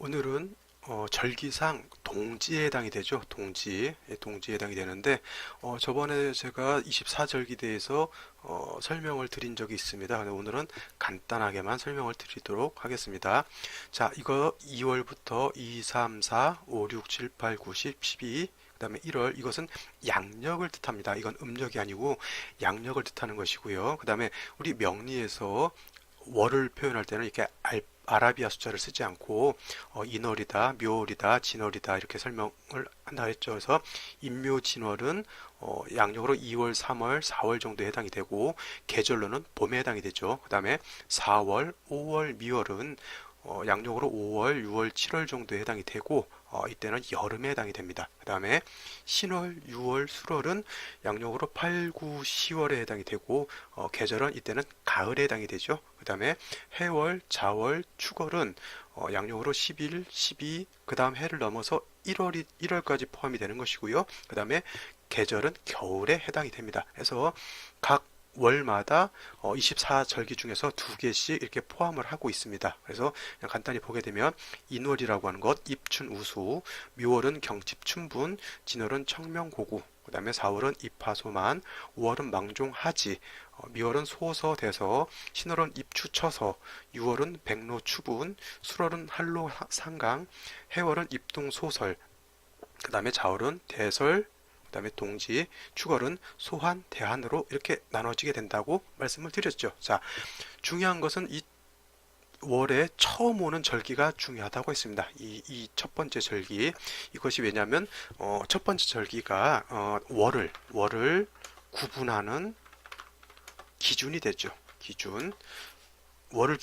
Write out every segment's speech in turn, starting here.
오늘은 절기상 동지에 해당이 되죠. 동지, 동지에 해당이 되는데 저번에 제가 24절기에 대해서 설명을 드린 적이 있습니다. 근데 오늘은 간단하게만 설명을 드리도록 하겠습니다. 자, 이거 2월부터 2, 3, 4, 5, 6, 7, 8, 9, 10, 12, 그 다음에 1월, 이것은 양력을 뜻합니다. 이건 음력이 아니고 양력을 뜻하는 것이고요. 그 다음에 우리 명리에서 월을 표현할 때는 이렇게 아라비아 숫자를 쓰지 않고 인월이다, 묘월이다, 진월이다 이렇게 설명을 한다 했죠. 그래서 인묘진월은 양력으로 2월, 3월, 4월 정도에 해당이 되고 계절로는 봄에 해당이 되죠. 그 다음에 4월, 5월, 미월은 양력으로 5월, 6월, 7월 정도에 해당이 되고 이때는 여름에 해당이 됩니다. 그 다음에 신월, 6월, 술월은 양력으로 8, 9, 10월에 해당이 되고 계절은 이때는 가을에 해당이 되죠. 그 다음에 해월, 자월, 축월은 양력으로 11, 12, 그 다음 해를 넘어서 1월까지 포함이 되는 것이고요. 그 다음에 계절은 겨울에 해당이 됩니다. 그래서 각 월마다 24절기 중에서 두 개씩 이렇게 포함을 하고 있습니다. 그래서 그냥 간단히 보게 되면 인월이라고 하는 것, 입춘우수, 묘월은 경칩춘분, 진월은 청명고구, 그 다음에 4월은 입하소만, 5월은 망종하지, 미월은 소서대서, 신월은 입추처서, 6월은 백로추분, 술월은 한로상강, 해월은 입동소설, 그 다음에 자월은 대설, 그 다음에 동지, 축월은 소환, 대한으로 이렇게 나눠지게 된다고 말씀을 드렸죠. 자, 중요한 것은 이 월에 처음 오는 절기가 중요하다고 했습니다. 이 첫 번째 절기, 이것이 왜냐하면 첫 번째 절기가 월을 구분하는 기준이 되죠. 기준. 월을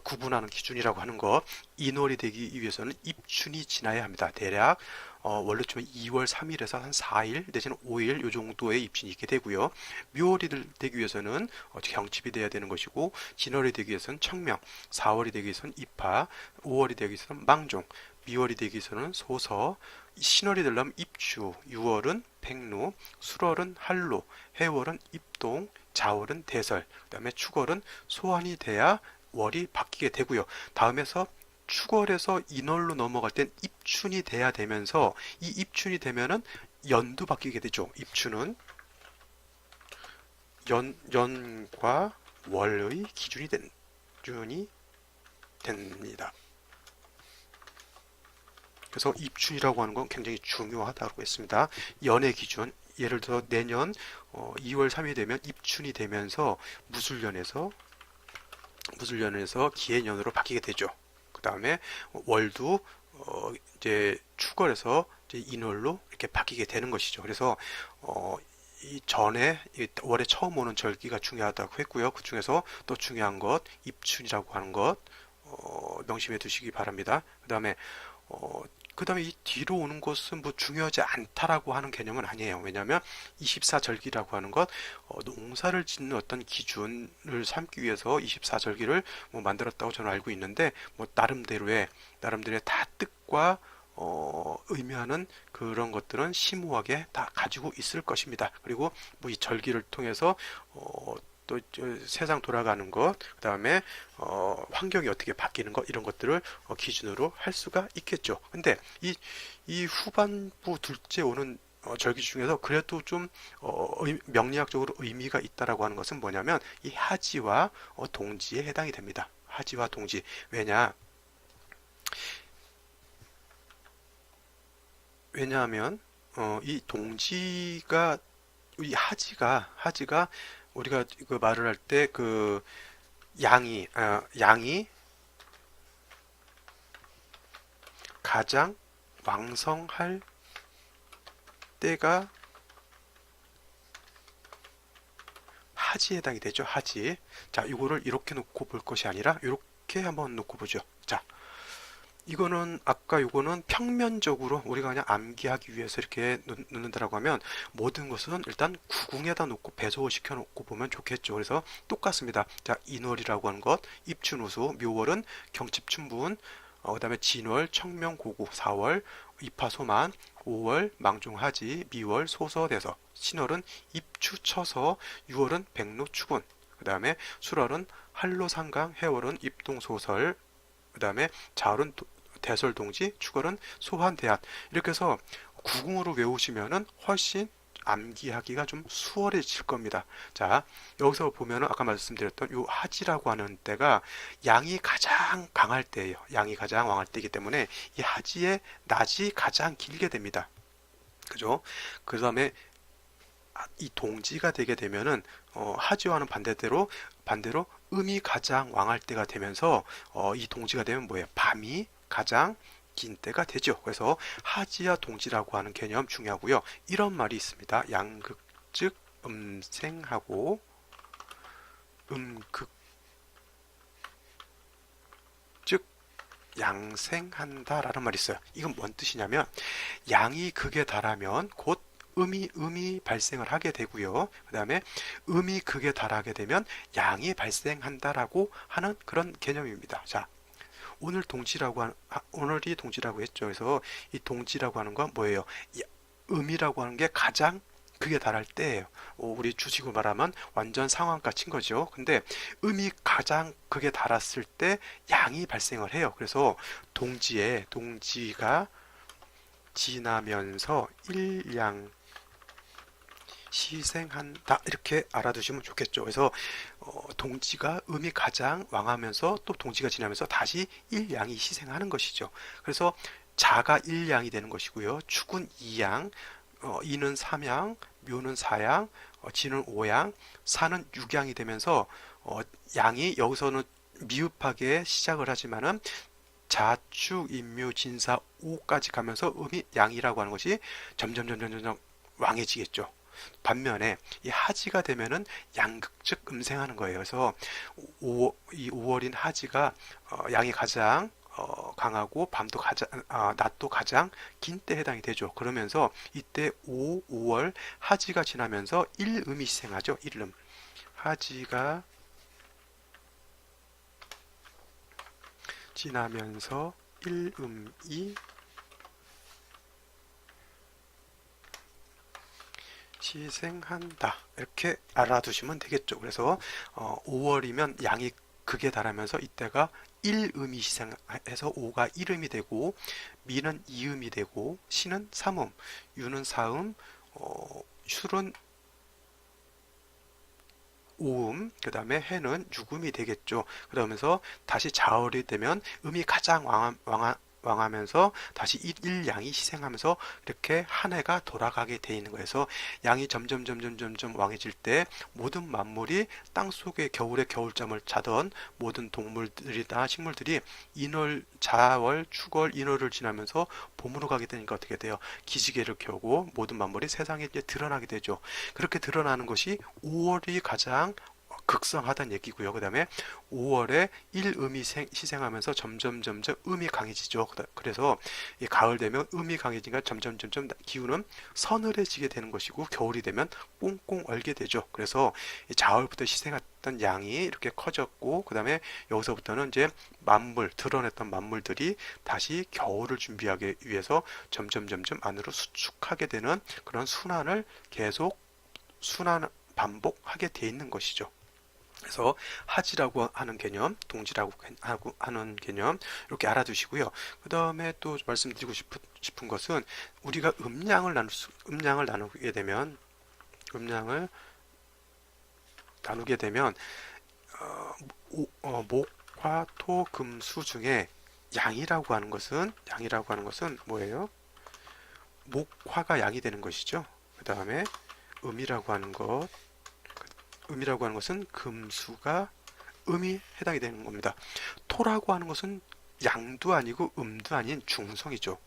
구분하는 기준이라고 하는 것, 인월이 되기 위해서는 입춘이 지나야 합니다. 대략 원래 치면 2월 3일에서 한 4일 내지는 5일 요 정도의 입춘이 있게 되고요. 묘월이 되기 위해서는 경칩이 돼야 되는 것이고, 진월이 되기 위해서는 청명, 4월이 되기 위해서는 입하, 5월이 되기 위해서는 망종, 미월이 되기 위해서는 소서, 신월이 되려면 입추, 6월은 백로, 술월은 한로, 해월은 입동, 자월은 대설, 그 다음에 축월은 소환이 돼야 월이 바뀌게 되고요. 다음에서 축월에서 인월로 넘어갈 땐 입춘이 돼야 되면서 이 입춘이 되면은 연도 바뀌게 되죠. 입춘은 연과 월의 기준이 됩니다. 그래서 입춘이라고 하는 건 굉장히 중요하다고 했습니다. 연의 기준, 예를 들어 내년 2월 3일이 되면 입춘이 되면서 무술년에서 기해년으로 바뀌게 되죠. 그 다음에 월도 이제 축월에서 이제 인월로 이렇게 바뀌게 되는 것이죠. 그래서 이 전에 월에 처음 오는 절기가 중요하다고 했고요. 그 중에서 또 중요한 것 입춘이라고 하는 것 명심해 두시기 바랍니다. 어, 그 다음에 이 뒤로 오는 것은 뭐 중요하지 않다라고 하는 개념은 아니에요. 왜냐하면 24절기라고 하는 것, 농사를 짓는 어떤 기준을 삼기 위해서 24절기를 뭐 만들었다고 저는 알고 있는데, 뭐 나름대로의 다 뜻과 의미하는 그런 것들은 심오하게 다 가지고 있을 것입니다. 그리고 뭐 이 절기를 통해서 또 세상 돌아가는 것, 그 다음에 환경이 어떻게 바뀌는 것 이런 것들을 기준으로 할 수가 있겠죠. 근데 이 후반부 둘째 오는 절기 중에서 그래도 좀 명리학적으로 의미가 있다라고 하는 것은 뭐냐면 이 하지와 동지에 해당이 됩니다. 하지와 동지. 왜냐하면 이 동지가 이 하지가 우리가 그 말을 할 때 그 양이 가장 왕성할 때가 하지에 해당이 되죠. 하지. 자, 이거를 이렇게 놓고 볼 것이 아니라 이렇게 한번 놓고 보죠. 자, 이거는 아까 요거는 평면적으로 우리가 그냥 암기하기 위해서 이렇게 놓는다라고 하면 모든 것은 일단 구궁에다 놓고 배속을 시켜 놓고 보면 좋겠죠. 그래서 똑같습니다. 자, 인월이라고 하는 것, 입춘우수, 묘월은 경칩춘분, 그다음에 진월, 청명고구, 4월 입하소만, 5월 망종하지, 미월 소서대서, 신월은 입추처서, 6월은 백로축운, 그다음에 술월은 한로상강, 해월은 입동소설, 그 다음에 자월은 대설동지, 축월은 소환대한. 이렇게 해서 구궁으로 외우시면은 훨씬 암기하기가 좀 수월해질 겁니다. 자, 여기서 보면은 아까 말씀드렸던 요 하지라고 하는 때가 양이 가장 강할 때예요. 양이 가장 강할 때이기 때문에 이 하지의 낮이 가장 길게 됩니다. 그죠? 그 다음에 이 동지가 되게 되면은 하지와는 반대로 음이 가장 왕할 때가 되면서 이 동지가 되면 뭐예요? 밤이 가장 긴 때가 되죠. 그래서 하지와 동지라고 하는 개념 중요하고요. 이런 말이 있습니다. 양극 즉 음생하고 음극 즉 양생한다라는 말이 있어요. 이건 뭔 뜻이냐면 양이 극에 달하면 곧 음이 발생을 하게 되고요. 그 다음에 음이 극에 달하게 되면 양이 발생한다라고 하는 그런 개념입니다. 자, 오늘이 동지라고 했죠. 그래서 이 동지라고 하는 건 뭐예요? 음이라고 하는 게 가장 극에 달할 때예요. 우리 주식으로 말하면 완전 상한가 친 거죠. 근데 음이 가장 극에 달았을 때 양이 발생을 해요. 그래서 동지가 지나면서 일양 시생한다 이렇게 알아두시면 좋겠죠. 그래서 동지가 음이 가장 왕하면서 또 동지가 지나면서 다시 일양이 희생하는 것이죠. 그래서 자가 일양이 되는 것이고요. 축은 이양, 이는 삼양, 묘는 사양, 지는 오양, 사는 육양이 되면서 양이 여기서는 미흡하게 시작을 하지만은 자축, 인묘, 진사, 오까지 가면서 음이 양이라고 하는 것이 점점 왕해지겠죠. 반면에 이 하지가 되면은 양극즉 음생하는 거예요. 그래서 이 5월인 하지가 양이 가장 강하고 낮도 가장 긴 때 해당이 되죠. 그러면서 이때 5월 하지가 지나면서 일음이 시생하죠. 일음. 하지가 지나면서 일음이 시생한다. 이렇게 알아두시면 되겠죠. 그래서 5월이면 양이 극에 달하면서 이때가 1음이 시생해서 5가 1음이 되고 미는 2음이 되고 시는 3음, 유는 4음, 술은 5음, 그 다음에 해는 6음이 되겠죠. 그러면서 다시 자월이 되면 음이 가장 왕하면서 다시 일양이 희생하면서 이렇게 한 해가 돌아가게 돼 있는 거여서 양이 점점 왕해질 때 모든 만물이 땅 속에 겨울에 겨울잠을 자던 모든 동물들이나 식물들이 인월, 자월, 축월, 인월을 지나면서 봄으로 가게 되니까 어떻게 돼요? 기지개를 켜고 모든 만물이 세상에 이제 드러나게 되죠. 그렇게 드러나는 것이 5월이 가장 극성하다는 얘기고요. 그 다음에 5월에 일음이 희생하면서 점점 음이 강해지죠. 그래서 이 가을 되면 음이 강해지니까 점점 기후는 서늘해지게 되는 것이고 겨울이 되면 꽁꽁 얼게 되죠. 그래서 이 자월부터 희생했던 양이 이렇게 커졌고 그 다음에 여기서부터는 이제 드러냈던 만물들이 다시 겨울을 준비하기 위해서 점점 안으로 수축하게 되는 그런 순환 반복하게 돼 있는 것이죠. 그래서 하지라고 하는 개념, 동지라고 하는 개념 이렇게 알아두시고요. 그 다음에 또 말씀드리고 싶은 것은 우리가 음양을 나누게 되면 목, 화, 토, 금, 수 중에 양이라고 하는 것은 뭐예요? 목, 화가 양이 되는 것이죠. 그 다음에 음이라고 하는 것은 금수가 음이 해당이 되는 겁니다. 토라고 하는 것은 양도 아니고 음도 아닌 중성이죠.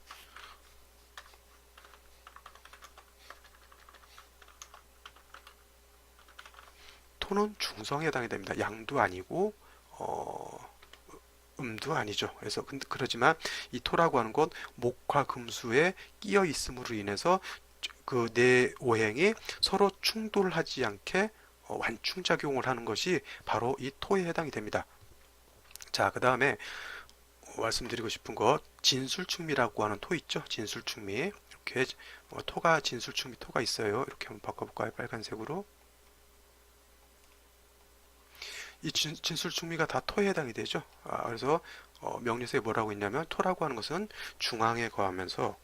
토는 중성에 해당이 됩니다. 양도 아니고 음도 아니죠. 그래서 그러지만 이 토라고 하는 것 목화 금수에 끼어 있음으로 인해서 그 네 오행이 서로 충돌하지 않게 완충작용을 하는 것이 바로 이 토에 해당이 됩니다. 자, 그 다음에 말씀드리고 싶은 것 진술충미라고 하는 토 있죠. 진술충미 이렇게 진술충미 토가 있어요. 이렇게 한번 바꿔볼까요? 빨간색으로. 이 진술충미가 다 토에 해당이 되죠. 그래서 명리서에 뭐라고 했냐면 토라고 하는 것은 중앙에 거하면서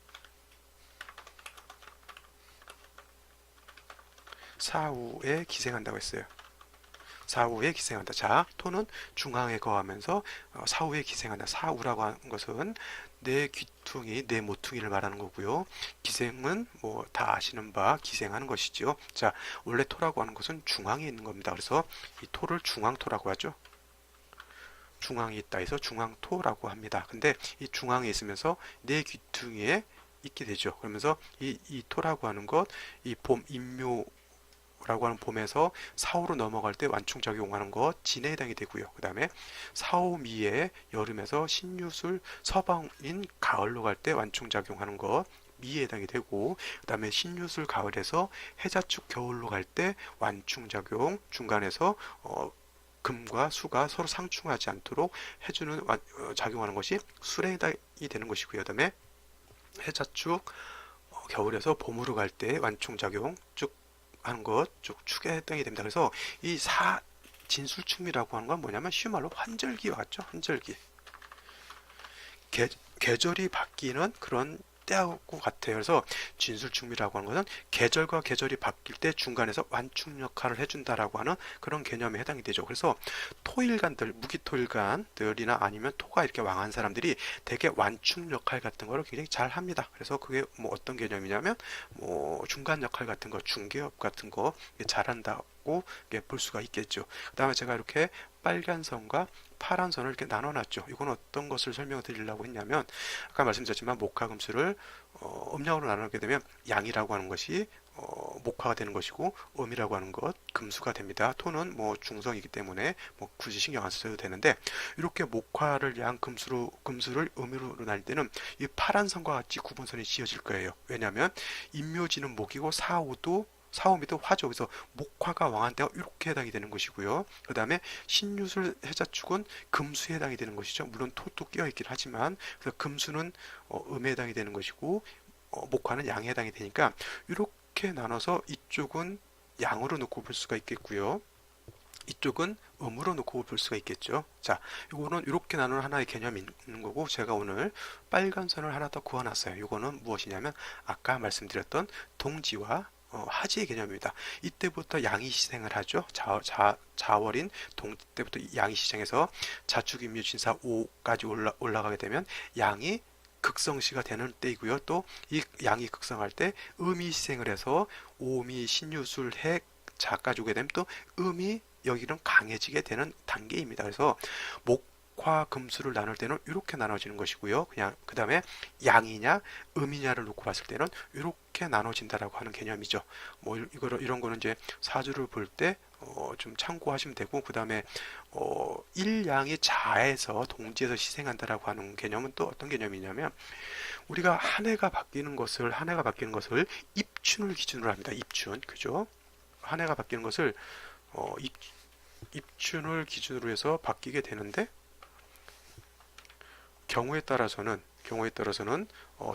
사후에 기생한다고 했어요. 사후에 기생한다. 자, 토는 중앙에 거하면서 사후에 기생한다. 사후라고 하는 것은 내 귀퉁이, 내 모퉁이를 말하는 거고요. 기생은 뭐 다 아시는 바 기생하는 것이죠. 자, 원래 토라고 하는 것은 중앙에 있는 겁니다. 그래서 이 토를 중앙토라고 하죠. 중앙에 있다 해서 중앙토라고 합니다. 근데 이 중앙에 있으면서 내 귀퉁이에 있게 되죠. 그러면서 이 토라고 하는 것, 이 봄, 인묘 라고 하는 봄에서 사후로 넘어갈 때 완충작용하는 것 진에 해당이 되고요. 그 다음에 사후미에 여름에서 신유술 서방인 가을로 갈 때 완충작용하는 것 미에 해당이 되고, 그 다음에 신유술 가을에서 해자축 겨울로 갈 때 완충작용 중간에서 금과 수가 서로 상충하지 않도록 해주는 작용하는 것이 술에 해당이 되는 것이고요. 그 다음에 해자축 겨울에서 봄으로 갈 때 완충작용 쭉 하는 것 쭉 축에 해당이 됩니다. 그래서 이 진술충미라고 하는 건 뭐냐면 쉬운 말로 환절기와 같죠. 환절기. 계절이 바뀌는 그런 때하고 같아요. 그래서 진술충미라고 하는 것은 계절과 계절이 바뀔 때 중간에서 완충 역할을 해준다라고 하는 그런 개념에 해당이 되죠. 그래서 토일간들, 무기토일간들이나 아니면 토가 이렇게 왕한 사람들이 되게 완충 역할 같은 거를 굉장히 잘 합니다. 그래서 그게 뭐 어떤 개념이냐면 뭐 중간 역할 같은 거, 중개업 같은 거 잘한다고 볼 수가 있겠죠. 그 다음에 제가 이렇게 빨간 선과 파란 선을 이렇게 나눠놨죠. 이건 어떤 것을 설명을 드리려고 했냐면 아까 말씀드렸지만 목화금수를 음양으로 나누게 되면 양이라고 하는 것이 목화가 되는 것이고 음이라고 하는 것 금수가 됩니다. 토는 뭐 중성이기 때문에 뭐 굳이 신경 안 써도 되는데 이렇게 목화를 양 금수를 음으로 나눌 때는 이 파란 선과 같이 구분선이 지어질 거예요. 왜냐하면 인묘지는 목이고 사오미도 화죠. 그래서 목화가 왕한 때가 이렇게 해당이 되는 것이고요. 그 다음에 신유술 해자축은 금수에 해당이 되는 것이죠. 물론 토도 끼어 있긴 하지만 그래서 금수는 음에 해당이 되는 것이고 목화는 양에 해당이 되니까 이렇게 나눠서 이쪽은 양으로 놓고 볼 수가 있겠고요. 이쪽은 음으로 놓고 볼 수가 있겠죠. 자, 이거는 이렇게 나누는 하나의 개념이 있는 거고 제가 오늘 빨간 선을 하나 더 그어놨어요. 이거는 무엇이냐면 아까 말씀드렸던 동지와 하지의 개념입니다. 이때부터 양이 시생을 하죠. 자월인 동지 때부터 양이 시생해서 자축인묘진사 5까지 올라가게 되면 양이 극성시가 되는 때이고요. 또 이 양이 극성할 때 음이 시생을 해서 오미 신유술 해 자까지 오게 되면 또 음이 여기는 강해지게 되는 단계입니다. 그래서 목화 금수를 나눌 때는 이렇게 나눠지는 것이고요. 그냥 그 다음에 양이냐 음이냐를 놓고 봤을 때는 이렇게 나눠진다라고 하는 개념이죠. 뭐 이런 거는 이제 사주를 볼 때 좀 참고하시면 되고, 그 다음에 일양이 자에서 동지에서 시생한다라고 하는 개념은 또 어떤 개념이냐면 우리가 한 해가 바뀌는 것을 입춘을 기준으로 합니다. 입춘, 그죠? 한 해가 바뀌는 것을 입춘을 기준으로 해서 바뀌게 되는데 경우에 따라서는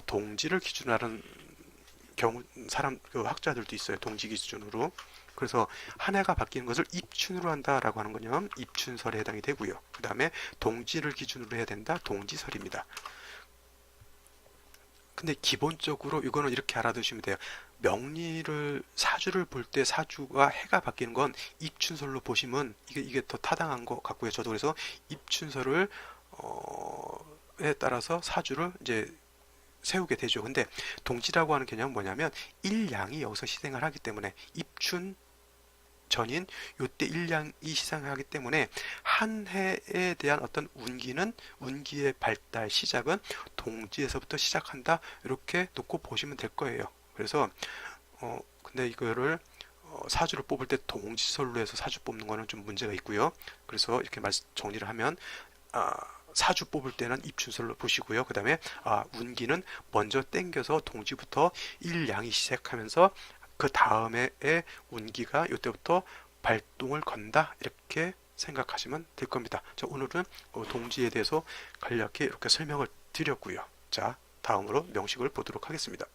동지를 기준으로 하는 그 학자들도 있어요. 동지 기준으로. 그래서 한 해가 바뀌는 것을 입춘으로 한다라고 하는 거는 입춘설에 해당이 되고요. 그 다음에 동지를 기준으로 해야 된다. 동지설입니다. 근데 기본적으로 이거는 이렇게 알아두시면 돼요. 사주를 볼 때 사주가 해가 바뀌는 건 입춘설로 보시면 이게 더 타당한 것 같고요. 저도 그래서 입춘설을 에 따라서 사주를 이제 세우게 되죠. 근데 동지라고 하는 개념은 뭐냐면 일양이 여기서 시생을 하기 때문에 입춘 전인 요때 일양이 시생하기 때문에 한 해에 대한 어떤 운기의 발달 시작은 동지에서부터 시작한다 이렇게 놓고 보시면 될 거예요. 그래서 근데 이거를 사주를 뽑을 때 동지설로 해서 사주 뽑는 거는 좀 문제가 있고요. 그래서 이렇게 정리를 하면 사주 뽑을 때는 입춘설로 보시고요. 그 다음에 운기는 먼저 땡겨서 동지부터 일양이 시작하면서 그 다음에 운기가 이때부터 발동을 건다 이렇게 생각하시면 될 겁니다. 자, 오늘은 동지에 대해서 간략히 이렇게 설명을 드렸고요. 자, 다음으로 명식을 보도록 하겠습니다.